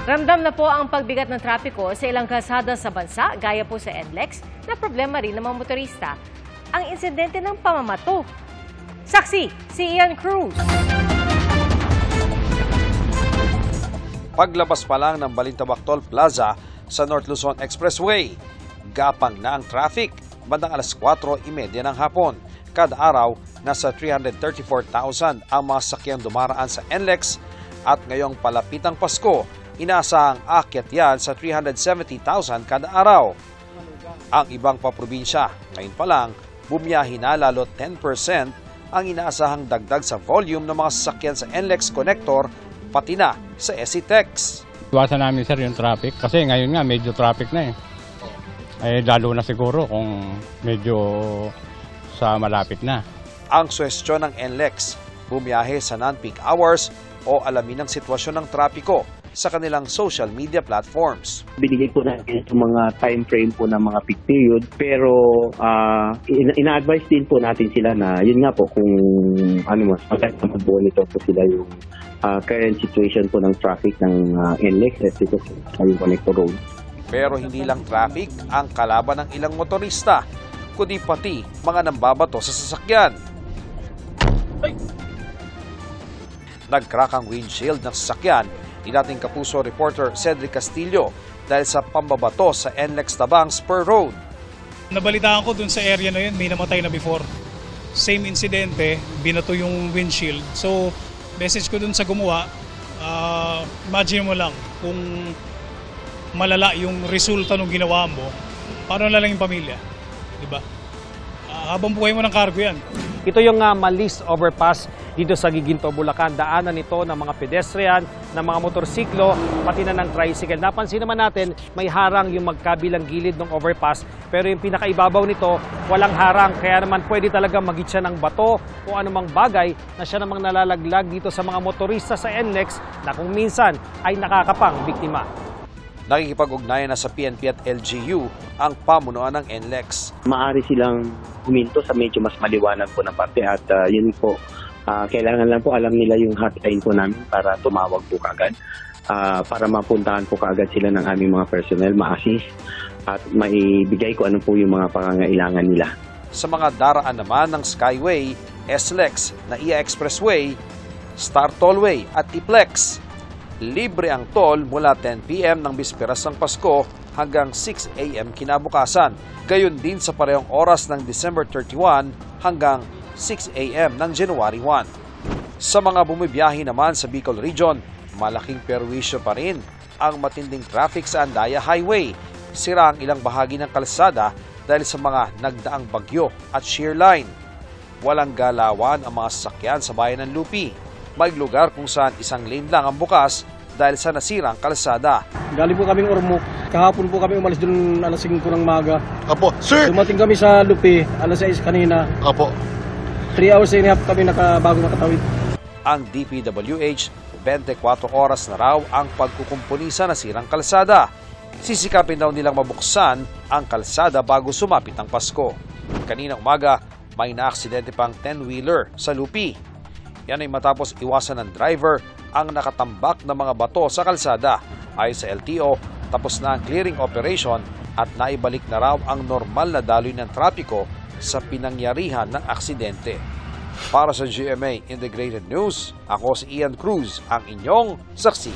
Ramdam na po ang pagbigat ng trapiko sa ilang kalsada sa bansa, gaya po sa NLEX, na problema rin ng mga motorista. Ang insidente ng pamamato. Saksi, si Ian Cruz. Paglabas pa lang ng Balintawak-Toll Plaza sa North Luzon Expressway, gapang na ang traffic bandang alas 4:30 ng hapon. Kada araw, nasa 334,000 ang mga sakyang dumaraan sa NLEX at ngayong palapitang Pasko, inaasahang akyat yan sa 370,000 kada araw. Ang ibang paprobinsya, ngayon pa lang, bumiyahi na lalo 10% ang inaasahang dagdag sa volume ng mga sasakyan sa NLEX connector pati na sa SCTEX. Iwasan namin sir yung traffic kasi ngayon nga medyo traffic na eh. Lalo na siguro kung medyo sa malapit na. Ang suwestyon ng NLEX, bumiyahe sa non-peak hours o alamin ang sitwasyon ng trapiko sa kanilang social media platforms. Binigay po natin yung mga time frame po ng mga peak period, pero ina-advise din po natin sila na yun nga po kung mas maganda mag-monitor po sila yung current situation po ng traffic ng NLEX kasi yung connector road. Pero hindi lang traffic ang kalaban ng ilang motorista, kundi pati mga nambabato sa sasakyan. Nag-crack ang windshield ng sasakyan ni dating Kapuso reporter Cedric Castillo dahil sa pambabato sa NLEX Tabang Spur Road. Nabalitaan ko dun sa area na yun, may namatay na before. Same insidente, binato yung windshield. So, message ko dun sa gumawa, imagine mo lang kung malala yung resulta ng ginawa mo, paano na lang yung pamilya? Diba? Habang buhay mo ng cargo yan. Ito yung Malis Overpass dito sa Giginto, Bulacan. Daanan nito ng mga pedestrian, ng mga motorsiklo, pati na ng tricycle. Napansin naman natin, may harang yung magkabilang gilid ng overpass. Pero yung pinakaibabaw nito, walang harang. Kaya naman pwede talaga magit siya ng bato o anumang bagay na siya namang nalalaglag dito sa mga motorista sa NLEX na kung minsan ay nakakapang biktima. Nakikipag-ugnayan na sa PNP at LGU ang pamunuan ng NLEX. Maaari silang huminto sa medyo mas maliwanag po na parte at yun po, kailangan lang po alam nila yung hotline po namin para tumawag po kaagad, para mapuntahan po kaagad sila ng aming mga personnel, ma-assist at maibigay ko ano po yung mga pangangailangan nila. Sa mga daraan naman ng Skyway, SLEX, NAIA Expressway, Star Tollway at TPLEX, libre ang toll mula 10 p.m. ng bisperas ng Pasko hanggang 6 a.m. kinabukasan. Gayon din sa parehong oras ng December 31 hanggang 6 a.m. ng January 1. Sa mga bumibiyahe naman sa Bicol Region, malaking perwisyo pa rin ang matinding traffic sa Andaya Highway. Sira ang ilang bahagi ng kalsada dahil sa mga nagdaang bagyo at shear line. Walang galawan ang mga sasakyan sa bayan ng Lupi. May lugar kung saan isang lane lang ang bukas dahil sa nasirang kalsada. Galing po kaming Ormoc. Kahapon po kami umalis doon alas 5 ng maga. Apo, sir! Dumating kami sa Lupi, alas 6 kanina. Apo. 3 hours and a half kami bago makatawid. Ang DPWH, 24 oras na raw ang pagkukumpuni sa nasirang kalsada. Sisikapin daw nilang mabuksan ang kalsada bago sumapit ang Pasko. Kanina umaga, may naaksidente pang 10-wheeler sa Lupi. Yan ay matapos iwasan ng driver ang nakatambak na mga bato sa kalsada. Ayon sa LTO, tapos na ang clearing operation at naibalik na raw ang normal na daloy ng trapiko sa pinangyarihan ng aksidente. Para sa GMA Integrated News, ako si Ian Cruz, ang inyong saksi.